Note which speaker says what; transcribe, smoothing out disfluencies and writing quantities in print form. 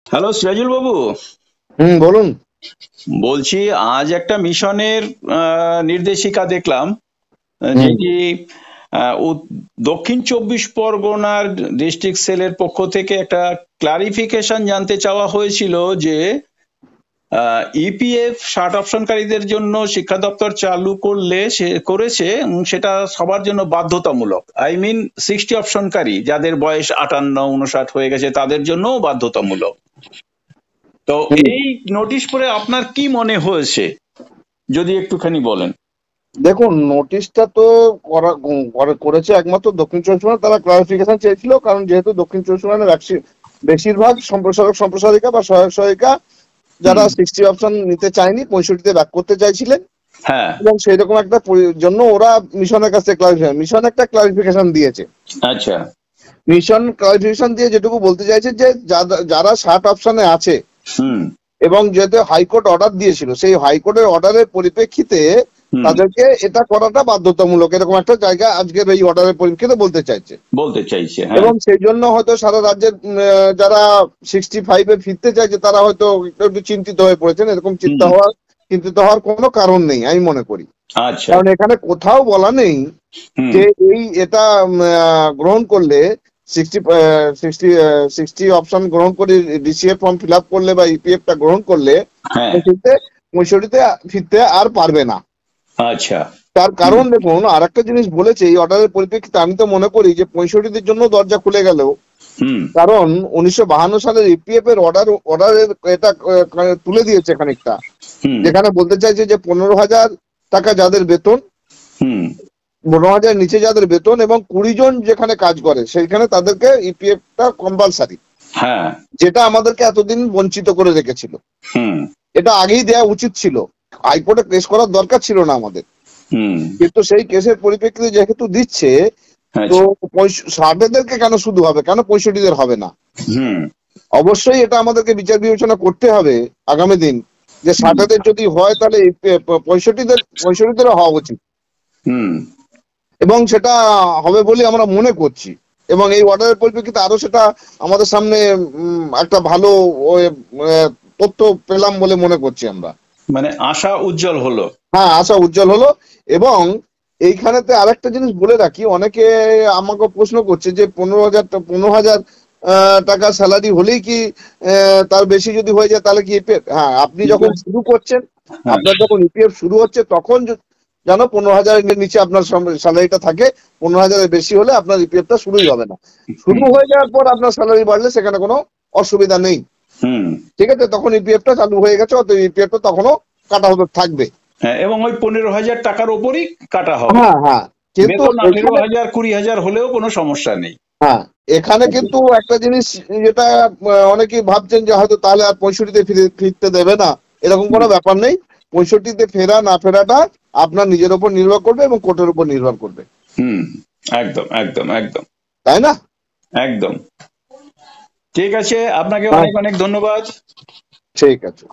Speaker 1: Hello Sirajul বাবু।
Speaker 2: বলুন।
Speaker 1: বলছি, আজ একটা মিশনের নির্দেশিকা দেখলাম,
Speaker 2: হুম
Speaker 1: যেটি দক্ষিণ চব্বিশ পরগনার ডিস্ট্রিক্ট সেলের পক্ষ থেকে একটা ক্লারিফিকেশন জানতে চাওয়া হয়েছিল যে ইপিএফ 60 অপশনকারীদের জন্য শিক্ষা দপ্তর চালু করেছে, সেটা সবার জন্য বাধ্যতামূলক। আই মিন 60 অপশনকারী যাদের বয়স 58-59 হয়ে গেছে তাদের জন্য বাধ্যতামূলক। তো
Speaker 2: হুম
Speaker 1: এই নোটিশ পড়ে আপনার কি মনে হয়েছে, যদি একটুখানি বলেন।
Speaker 2: দেখুন, নোটিশটা তো করেছে একমাত্র দক্ষিণ চব্বিশ পরগনা। তারা ক্লারিফিকেশন চেয়েছিল, কারণ যেহেতু দক্ষিণ চব্বিশ পরগনার বেশিরভাগ সম্প্রসারক সম্প্রসারিকা বা সহায়ক সহায়িকা যারা
Speaker 1: হুম।
Speaker 2: 60 অপশন নিতে চায়নি, 65-তে ব্যাক করতে চাইছিলেন,
Speaker 1: হ্যাঁ।
Speaker 2: এবং সেই রকম একটা জন্য ওরা মিশনের কাছে মিশন একটা ক্লারিফিকেশন দিয়েছে।
Speaker 1: আচ্ছা।
Speaker 2: মিশন ক্লারিফিকেশন দিয়ে যেটুকু বলতে চাইছে যে যারা 60 অপশনে আছে,
Speaker 1: হুম।
Speaker 2: এবং যেহেতু হাইকোর্ট অর্ডার দিয়েছিল, সেই হাইকোর্টের অর্ডারের পরিপ্রেক্ষিতে
Speaker 1: হুম।
Speaker 2: তাদেরকে এটা করাটা বাধ্যতামূলক, এরকম একটা জায়গা আজকের এই অর্ডারের পরিপ্রেক্ষিতে
Speaker 1: বলতে চাইছে, হ্যাঁ।
Speaker 2: এবং সেই জন্য হয়তো সারা রাজ্যের যারা 65-এ ফিরতে চাইছে তারা হয়তো একটু চিন্তিত হয়ে পড়েছেন। এরকম
Speaker 1: হুম।
Speaker 2: চিন্তিত হওয়ার কোনো কারণ নেই আমি মনে করি।
Speaker 1: আচ্ছা।
Speaker 2: কারণ এখানে কোথাও বলা নেই
Speaker 1: হুম।
Speaker 2: যে এটা গ্রহণ করলে 60 অপশন গ্রহণ করে ডিসিএ ফর্ম ফিল আপ করলে বা ইপিএফ টা গ্রহণ করলে
Speaker 1: হ্যাঁ।
Speaker 2: 65-তে ফিরতে আর পারবে না।
Speaker 1: আচ্ছা।
Speaker 2: তার
Speaker 1: হুম।
Speaker 2: কারণ দেখুন, আর একটা জিনিস বলেছে এই অর্ডারের পরিপ্রেক্ষিতে, আমি তো মনে করি যে 65-দের জন্য দরজা খুলে গেল।
Speaker 1: হুম।
Speaker 2: কারণ 1952 সালের ইপিএফ এর অর্ডারের এটা তুলে দিয়েছে খানিকটা,
Speaker 1: হুম।
Speaker 2: যেখানে বলতে চাইছে যে 15,000 টাকা যাদের বেতন,
Speaker 1: হুম।
Speaker 2: 15,000 নিচে যাদের বেতন, এবং 20 জন যেখানে কাজ করে সেইখানে তাদেরকে ইপিএফ টা কম্পালসারি,
Speaker 1: হ্যাঁ।
Speaker 2: যেটা আমাদেরকে এতদিন বঞ্চিত করে রেখেছিল।
Speaker 1: হুম।
Speaker 2: এটা আগেই দেওয়া উচিত ছিল, হাইকোর্টে কেস করার দরকার ছিল না আমাদের।
Speaker 1: হুম।
Speaker 2: কিন্তু সেই কেসের পরিপ্রেক্ষিতে যেহেতু দিচ্ছে, তো
Speaker 1: আচ্ছা।
Speaker 2: 60-দেরকে কেন শুধু হবে, কেন 65-দের হবে না?
Speaker 1: হুম।
Speaker 2: অবশ্যই এটা আমাদেরকে বিচার বিবেচনা করতে হবে আগামী দিন, যে 60-দের যদি হয় তাহলে 65-দেরও হওয়া উচিত,
Speaker 1: হুম।
Speaker 2: এবং সেটা হবে বলে আমরা মনে করছি। এবং এই অর্ডারের পরিপ্রেক্ষিতে আরো সেটা আমাদের সামনে একটা ভালো তথ্য পেলাম বলে মনে করছি আমরা।
Speaker 1: মানে আশা উজ্জ্বল হলো।
Speaker 2: হ্যাঁ, আশা উজ্জ্বল হলো। এবং এইখানেতে আরেকটা জিনিস বলে রাখি, অনেকে আমাকে প্রশ্ন করছে যে 15,000 টাকা স্যালারি হলেই কি তার বেশি যদি হয়ে যায় তাহলে কি ইপিএফ? হ্যাঁ, আপনি যখন শুরু করছেন,
Speaker 1: হ্যাঁ।
Speaker 2: আপনার যখন ইপিএফ শুরু হচ্ছে, তখন যেন 15,000-এর নিচে আপনার স্যালারিটা থাকে। 15,000-এর বেশি হলে আপনার ইপিএফটা শুরুই হবে না। শুরু
Speaker 1: হুম।
Speaker 2: হয়ে যাওয়ার পর আপনার স্যালারি বাড়লে সেখানে কোনো অসুবিধা নেই।
Speaker 1: হুম।
Speaker 2: ঠিক আছে, তখন ইপিএফটা চালু হয়ে গেছে, অত ইপিএফটা তখনও কাটা হতে থাকবে।
Speaker 1: হ্যাঁ, এবং ওই 15,000 টাকার ওপরই কাটা হবে।
Speaker 2: হ্যাঁ, হ্যাঁ, কিন্তু
Speaker 1: বেতন
Speaker 2: এখানে
Speaker 1: 18,000 20,000 হলেও কোনো সমস্যা নেই।
Speaker 2: হ্যাঁ, এখানে কিন্তু একটা জিনিস, যেটা অনেকেই ভাবছেন যে হয়তো তাহলে আর 65-তে ফিরতে দেবে না, এরকম কোনো ব্যাপার নেই। 65-তে ফেরা না ফেরাটা আপনার নিজের উপর নির্ভর করবে এবং কোর্টের উপর নির্ভর করবে।
Speaker 1: হুম। একদম একদম একদম
Speaker 2: তাই না?
Speaker 1: একদম ঠিক আছে, আপনাকে
Speaker 2: হ্যাঁ,
Speaker 1: অনেক অনেক ধন্যবাদ।
Speaker 2: ঠিক আছে।